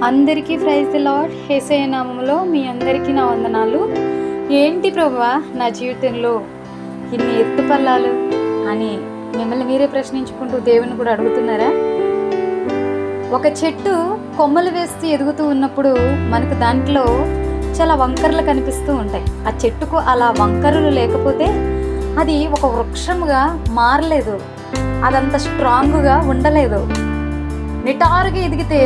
అందరికీ praise the lord. యేసయ్య నామములో మీ అందరికీ నా వందనాలు. ఏంటి ప్రభువా నా జీవితంలో ఇన్ని ఎత్తుపల్లాలు అని మిమ్మల్ని మీరే ప్రశ్నించుకుంటూ దేవుని కూడా అడుగుతున్నారా? ఒక చెట్టు కొమ్మలు వేస్తూ ఎదుగుతూ ఉన్నప్పుడు మనకు దాంట్లో చాలా వంకరలు కనిపిస్తూ ఉంటాయి. ఆ చెట్టుకు అలా వంకరలు లేకపోతే అది ఒక వృక్షముగా మారలేదు, అదంత స్ట్రాంగ్గా ఉండలేదు. నిటారుగా ఎదిగితే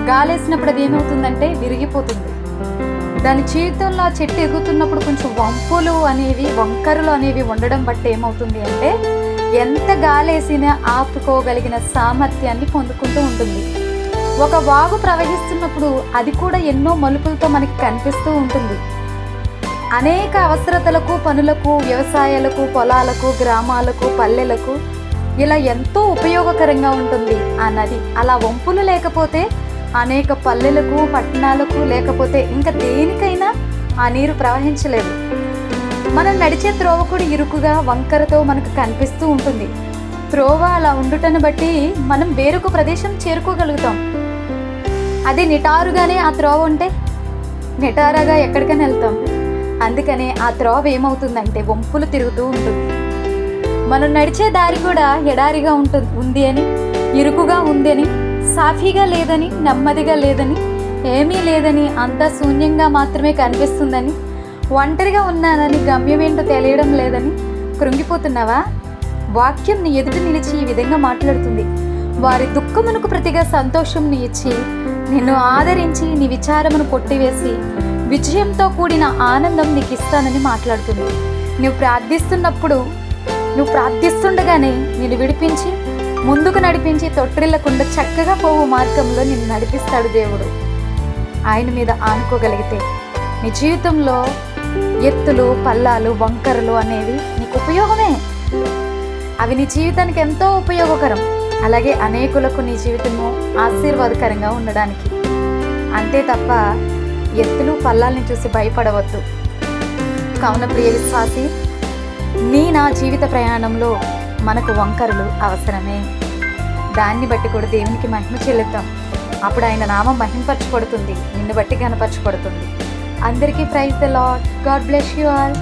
గాలేసినప్పుడు అది ఏమవుతుందంటే విరిగిపోతుంది. దాని జీవితంలో ఆ చెట్టు ఎగుతున్నప్పుడు కొంచెం వంకరలు అనేవి ఉండడం బట్టి ఏమవుతుంది అంటే ఎంత గాలేసినా ఆపుకోగలిగిన సామర్థ్యాన్ని పొందుకుంటూ ఉంటుంది. ఒక వాగు ప్రవహిస్తున్నప్పుడు అది కూడా ఎన్నో మలుపులతో మనకి కనిపిస్తూ ఉంటుంది. అనేక అవసరతలకు, పనులకు, వ్యవసాయాలకు, పొలాలకు, గ్రామాలకు, పల్లెలకు ఇలా ఎంతో ఉపయోగకరంగా ఉంటుంది ఆ నది. అలా వంపులు లేకపోతే అనేక పల్లెలకు, పట్టణాలకు, లేకపోతే ఇంకా దేనికైనా ఆ నీరు ప్రవహించలేదు. మనం నడిచే త్రోవ కూడా ఇరుకుగా, వంకరతో మనకు కనిపిస్తూ ఉంటుంది. త్రోవ అలా ఉండుటను బట్టి మనం వేరొక ప్రదేశం చేరుకోగలుగుతాం. అదే నిటారుగానే ఆ త్రోవ ఉంటే నిటారుగా ఎక్కడికైనా వెళ్తాం. అందుకనే ఆ త్రోవ ఏమవుతుందంటే వంపులు తిరుగుతూ ఉంటుంది. మనం నడిచే దారి కూడా ఎడారిగా ఉంది అని, ఇరుకుగా ఉంది అని, సాఫీగా లేదని, నెమ్మదిగా లేదని, ఏమీ లేదని, అంతా శూన్యంగా మాత్రమే కనిపిస్తుందని, ఒంటరిగా ఉన్నానని, గమ్యమేంటో తెలియడం లేదని కృంగిపోతున్నావా? వాక్యం నీ ఎదుట నిలిచి ఈ విధంగా మాట్లాడుతుంది. వారి దుఃఖమునకు ప్రతిగా సంతోషంని ఇచ్చి, నిన్ను ఆదరించి, నీ విచారమును కొట్టివేసి, విజయంతో కూడిన ఆనందం నీకు ఇస్తానని మాట్లాడుతుంది. నువ్వు ప్రార్థిస్తుండగానే నిన్ను విడిపించి, ముందుకు నడిపించి, తొట్టిల్లకుండా చక్కగా పోవు మార్గంలో నిన్ను నడిపిస్తాడు దేవుడు. ఆయన మీద ఆనుకోగలిగితే నీ జీవితంలో ఎత్తులు, పల్లాలు, వంకరలు అనేవి నీకు ఉపయోగమే. అవి నీ జీవితానికి ఎంతో ఉపయోగకరం. అలాగే అనేకులకు నీ జీవితము ఆశీర్వాదకరంగా ఉండడానికి. అంతే తప్ప ఎత్తులు, పల్లాలని చూసి భయపడవద్దు. కావున ప్రియ విశ్వాసి, నా జీవిత ప్రయాణంలో మనకు వంకరలు అవసరమే. దాన్ని బట్టి కూడా దేవునికి మహిమ చెల్లిద్దాం. అప్పుడు ఆయన నామం మహింపరచబడుతుంది, నిన్ను బట్టి కనపరచబడుతుంది. అందరికీ praise the Lord. God bless you all.